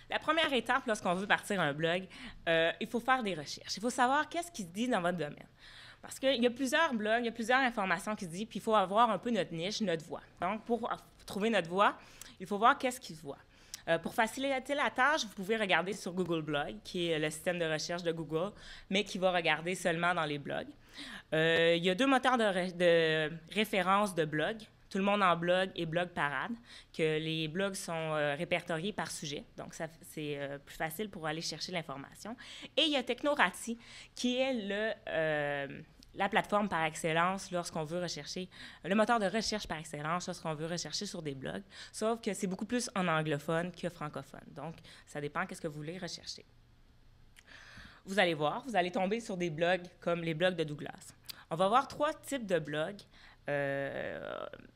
La première étape, lorsqu'on veut partir un blog, il faut faire des recherches. Il faut savoir qu'est-ce qui se dit dans votre domaine. Parce qu'il y a plusieurs blogs, il y a plusieurs informations qui se disent, puis il faut avoir un peu notre niche, notre voix. Donc, pour trouver notre voix, il faut voir qu'est-ce qui se voit. Pour faciliter la tâche, vous pouvez regarder sur Google Blog, qui est le système de recherche de Google, mais qui va regarder seulement dans les blogs. Il y a deux moteurs de référence de blogs, Tout le monde en blog et Blog Parade, que les blogs sont répertoriés par sujet. Donc, c'est plus facile pour aller chercher l'information. Et il y a Technorati, qui est la plateforme par excellence lorsqu'on veut rechercher, le moteur de recherche par excellence lorsqu'on veut rechercher sur des blogs, sauf que c'est beaucoup plus en anglophone que francophone. Donc, ça dépend qu'est-ce que vous voulez rechercher. Vous allez voir, vous allez tomber sur des blogs comme les blogs de Douglas. On va voir 3 types de blogs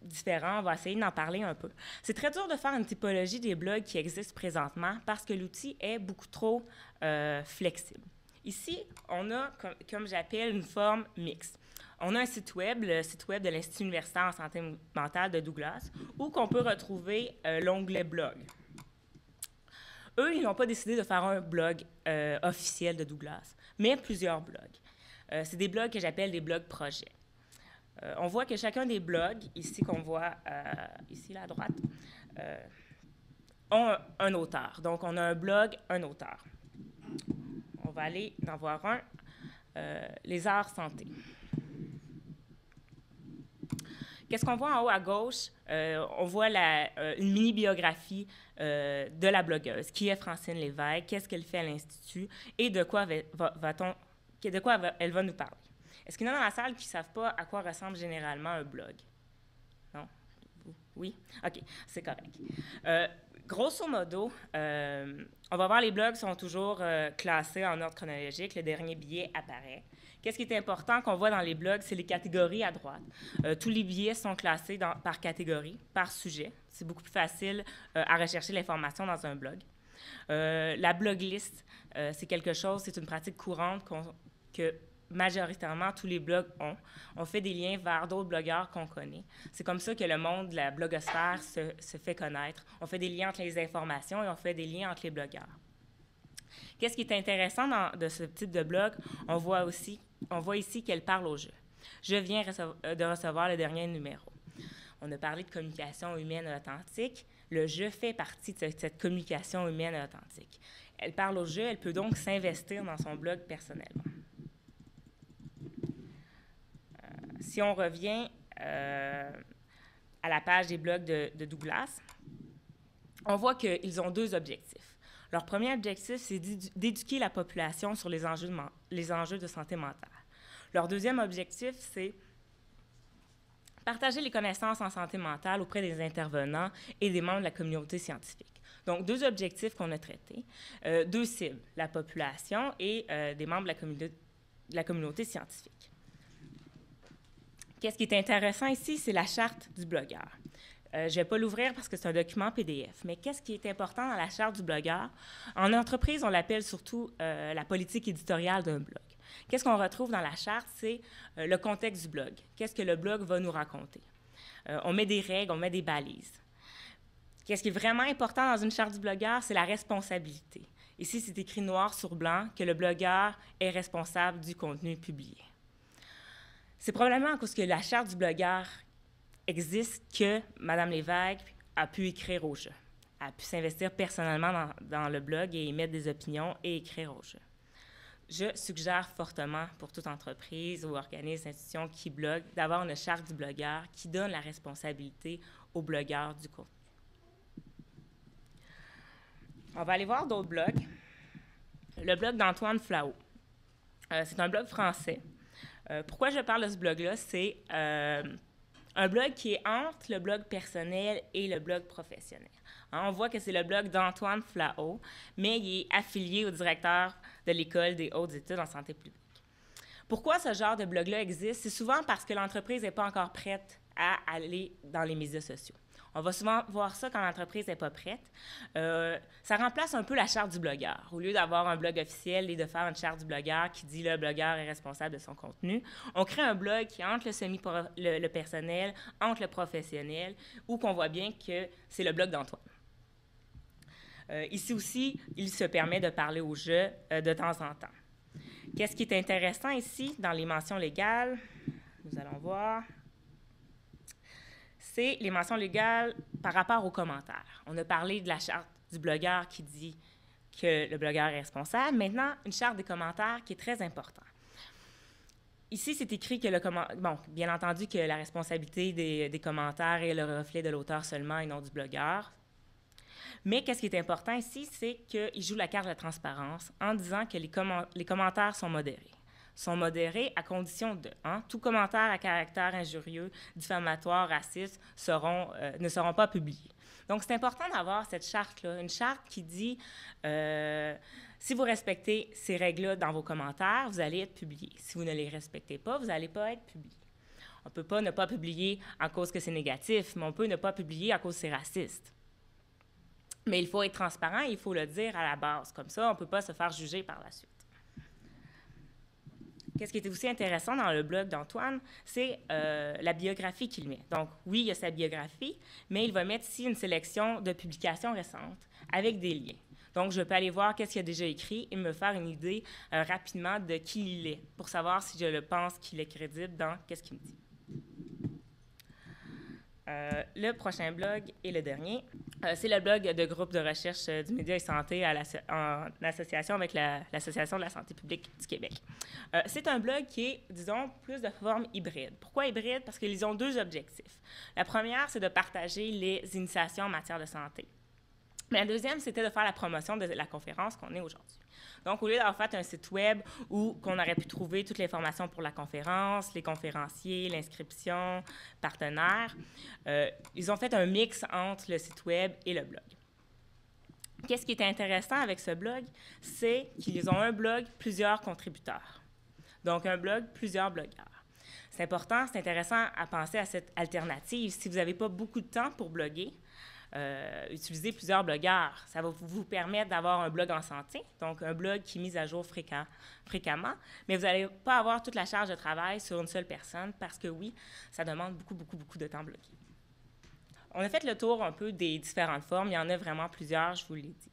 différents. On va essayer d'en parler un peu. C'est très dur de faire une typologie des blogs qui existent présentement parce que l'outil est beaucoup trop flexible. Ici, on a, comme j'appelle, une forme mixte. On a un site web, le site web de l'Institut universitaire en santé mentale de Douglas, où on peut retrouver l'onglet blog. Eux, ils n'ont pas décidé de faire un blog officiel de Douglas, mais plusieurs blogs. C'est des blogs que j'appelle des blogs projets. On voit que chacun des blogs, ici qu'on voit, ici là, à droite, ont un auteur. Donc, on a un blog, un auteur. On va aller en voir un, les arts santé. Qu'est-ce qu'on voit en haut à gauche? On voit une mini-biographie de la blogueuse, qui est Francine Lévesque, qu'est-ce qu'elle fait à l'Institut et de quoi elle va nous parler. Est-ce qu'il y en a dans la salle qui ne savent pas à quoi ressemble généralement un blog? Non? Oui? OK, c'est correct. Grosso modo, on va voir les blogs sont toujours classés en ordre chronologique. Le dernier billet apparaît. Qu'est-ce qui est important qu'on voit dans les blogs, c'est les catégories à droite. Tous les billets sont classés par catégorie, par sujet. C'est beaucoup plus facile à rechercher l'information dans un blog. La blog list, c'est quelque chose, c'est une pratique courante que majoritairement tous les blogs ont. On fait des liens vers d'autres blogueurs qu'on connaît. C'est comme ça que le monde de la blogosphère se fait connaître. On fait des liens entre les informations et on fait des liens entre les blogueurs. Qu'est-ce qui est intéressant de ce type de blog? On voit ici qu'elle parle au jeu. Je viens de recevoir le dernier numéro. On a parlé de communication humaine authentique. Le jeu fait partie de cette communication humaine authentique. Elle parle au jeu, elle peut donc s'investir dans son blog personnellement. Si on revient à la page des blogs de Douglas, on voit qu'ils ont 2 objectifs. Leur premier objectif, c'est d'éduquer la population sur les enjeux de santé mentale. Leur deuxième objectif, c'est partager les connaissances en santé mentale auprès des intervenants et des membres de la communauté scientifique. Donc, 2 objectifs qu'on a traités, 2 cibles, la population et des membres de la communauté scientifique. Qu'est-ce qui est intéressant ici, c'est la charte du blogueur. Je ne vais pas l'ouvrir parce que c'est un document PDF, mais qu'est-ce qui est important dans la charte du blogueur? En entreprise, on l'appelle surtout la politique éditoriale d'un blog. Qu'est-ce qu'on retrouve dans la charte? C'est le contexte du blog. Qu'est-ce que le blog va nous raconter? On met des règles, on met des balises. Qu'est-ce qui est vraiment important dans une charte du blogueur? C'est la responsabilité. Ici, c'est écrit noir sur blanc que le blogueur est responsable du contenu publié. C'est probablement à cause que la charte du blogueur existe que Mme Lévesque a pu écrire au jeu, a pu s'investir personnellement dans le blog et émettre des opinions et écrire au jeu. Je suggère fortement pour toute entreprise ou organisme, institution qui blogue, d'avoir une charte du blogueur qui donne la responsabilité au blogueur du contenu. On va aller voir d'autres blogs. Le blog d'Antoine Flao. C'est un blog français. Pourquoi je parle de ce blog-là? C'est un blog qui est entre le blog personnel et le blog professionnel. On voit que c'est le blog d'Antoine Flao, mais il est affilié au directeur de l'École des hautes études en santé publique. Pourquoi ce genre de blog-là existe? C'est souvent parce que l'entreprise n'est pas encore prête à aller dans les médias sociaux. On va souvent voir ça quand l'entreprise n'est pas prête. Ça remplace un peu la charte du blogueur. Au lieu d'avoir un blog officiel et de faire une charte du blogueur qui dit le blogueur est responsable de son contenu, on crée un blog qui est entre le personnel, entre le professionnel, où qu'on voit bien que c'est le blog d'Antoine. Ici aussi, il se permet de parler au jeu de temps en temps. Qu'est-ce qui est intéressant ici dans les mentions légales? Nous allons voir. C'est les mentions légales par rapport aux commentaires. On a parlé de la charte du blogueur qui dit que le blogueur est responsable. Maintenant, une charte des commentaires qui est très importante. Ici, c'est écrit que bien entendu que la responsabilité des commentaires est le reflet de l'auteur seulement et non du blogueur. Mais qu'est-ce qui est important ici, c'est qu'il joue la carte de la transparence en disant que les commentaires sont modérés. Sont modérés à condition de tout commentaire à caractère injurieux, diffamatoire, raciste ne seront pas publiés. Donc, c'est important d'avoir cette charte-là, une charte qui dit si vous respectez ces règles-là dans vos commentaires, vous allez être publié. Si vous ne les respectez pas, vous n'allez pas être publié. On ne peut pas ne pas publier à cause que c'est négatif, mais on peut ne pas publier à cause que c'est raciste. Mais il faut être transparent, il faut le dire à la base. Comme ça, on ne peut pas se faire juger par la suite. Qu'est-ce qui est aussi intéressant dans le blog d'Antoine, c'est la biographie qu'il met. Donc, oui, il y a sa biographie, mais il va mettre ici une sélection de publications récentes avec des liens. Donc, je peux aller voir qu'est-ce qu'il a déjà écrit et me faire une idée rapidement de qui il est, pour savoir si je le pense qu'il est crédible dans qu'est-ce qu'il me dit. Le prochain blog et le dernier, c'est le blog de groupe de recherche du média et santé en association avec l'Association de la santé publique du Québec. C'est un blog qui est, disons, plus de forme hybride. Pourquoi hybride? Parce qu'ils ont deux objectifs. La première, c'est de partager les initiations en matière de santé. Mais la deuxième, c'était de faire la promotion de la conférence qu'on est aujourd'hui. Donc, au lieu d'avoir fait un site web où on aurait pu trouver toute l'information pour la conférence, les conférenciers, l'inscription, partenaires, ils ont fait un mix entre le site web et le blog. Qu'est-ce qui est intéressant avec ce blog? C'est qu'ils ont un blog, plusieurs contributeurs. Donc, un blog, plusieurs blogueurs. C'est important, c'est intéressant à penser à cette alternative. Si vous n'avez pas beaucoup de temps pour bloguer, utilisez plusieurs blogueurs. Ça va vous permettre d'avoir un blog en santé, donc un blog qui est mis à jour fréquemment, mais vous n'allez pas avoir toute la charge de travail sur une seule personne parce que oui, ça demande beaucoup de temps bloqué. On a fait le tour un peu des différentes formes. Il y en a vraiment plusieurs, je vous l'ai dit.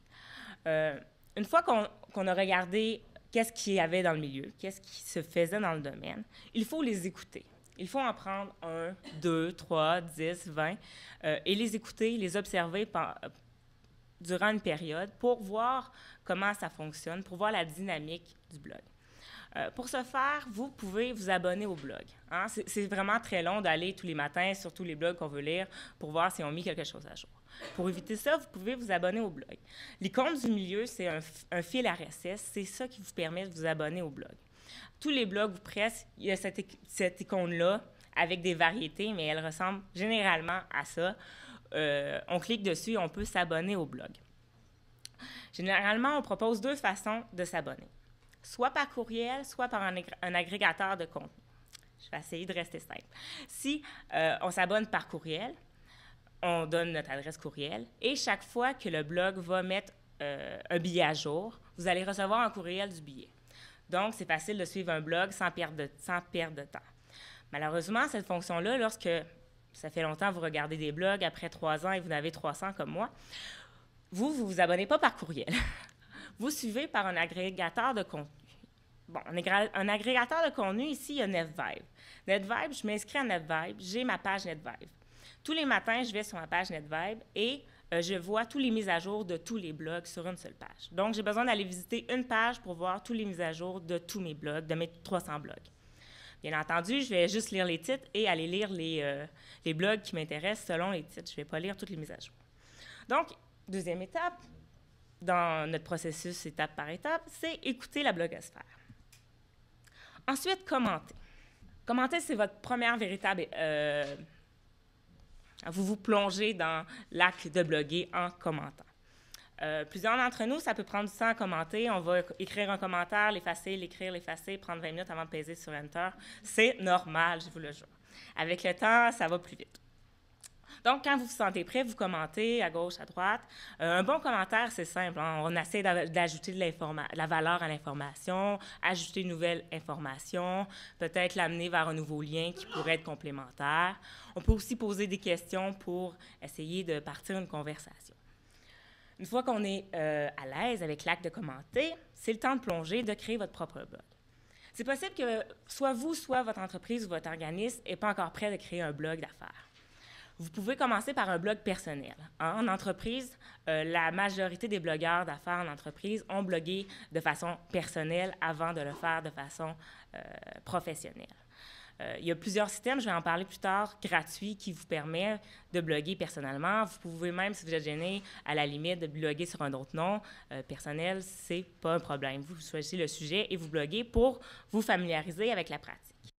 Une fois qu'on a regardé qu'est-ce qu'il y avait dans le milieu, qu'est-ce qui se faisait dans le domaine, il faut les écouter. Il faut en prendre 1, 2, 3, 10, 20 et les écouter, les observer durant une période pour voir comment ça fonctionne, pour voir la dynamique du blog. Pour ce faire, vous pouvez vous abonner au blog. C'est vraiment très long d'aller tous les matins sur tous les blogs qu'on veut lire pour voir si on mis quelque chose à jour. Pour éviter ça, vous pouvez vous abonner au blog. L'icône du milieu, c'est un fil RSS. C'est ça qui vous permet de vous abonner au blog. Tous les blogs ou presque, il y a cette icône-là avec des variétés, mais elle ressemble généralement à ça. On clique dessus et on peut s'abonner au blog. Généralement, on propose deux façons de s'abonner. Soit par courriel, soit par un agrégateur de contenu. Je vais essayer de rester simple. Si on s'abonne par courriel, on donne notre adresse courriel et chaque fois que le blog va mettre un billet à jour, vous allez recevoir un courriel du billet. Donc, c'est facile de suivre un blog sans perdre de temps. Malheureusement, cette fonction-là, lorsque ça fait longtemps que vous regardez des blogs, après 3 ans et vous en avez 300 comme moi, vous ne vous abonnez pas par courriel. Vous suivez par un agrégateur de contenu. Bon, un agrégateur de contenu, ici, il y a NetVibe. NetVibe, je m'inscris à NetVibe, j'ai ma page NetVibe. Tous les matins, je vais sur ma page NetVibe et je vois tous les mises à jour de tous les blogs sur une seule page. Donc, j'ai besoin d'aller visiter une page pour voir tous les mises à jour de tous mes blogs, de mes 300 blogs. Bien entendu, je vais juste lire les titres et aller lire les blogs qui m'intéressent selon les titres. Je ne vais pas lire toutes les mises à jour. Donc, deuxième étape, dans notre processus étape par étape, c'est écouter la blogosphère. Ensuite, commenter. Commenter, c'est votre première véritable... vous vous plongez dans l'acte de bloguer en commentant. Plusieurs d'entre nous, ça peut prendre du temps à commenter. On va écrire un commentaire, l'effacer, l'écrire, l'effacer, prendre 20 minutes avant de peser sur Enter. C'est normal, je vous le jure. Avec le temps, ça va plus vite. Donc, quand vous vous sentez prêt, vous commentez à gauche, à droite. Un bon commentaire, c'est simple. On essaie d'ajouter de la valeur à l'information, ajouter une nouvelle information, peut-être l'amener vers un nouveau lien qui pourrait être complémentaire. On peut aussi poser des questions pour essayer de partir une conversation. Une fois qu'on est à l'aise avec l'acte de commenter, c'est le temps de plonger, de créer votre propre blog. C'est possible que soit vous, soit votre entreprise ou votre organisme n'est pas encore prêt de créer un blog d'affaires. Vous pouvez commencer par un blog personnel. En entreprise, la majorité des blogueurs d'affaires en entreprise ont blogué de façon personnelle avant de le faire de façon professionnelle. Il y a plusieurs systèmes, je vais en parler plus tard, gratuits, qui vous permettent de bloguer personnellement. Vous pouvez même, si vous êtes gêné, à la limite, de bloguer sur un autre nom personnel, c'est pas un problème. Vous choisissez le sujet et vous bloguez pour vous familiariser avec la pratique.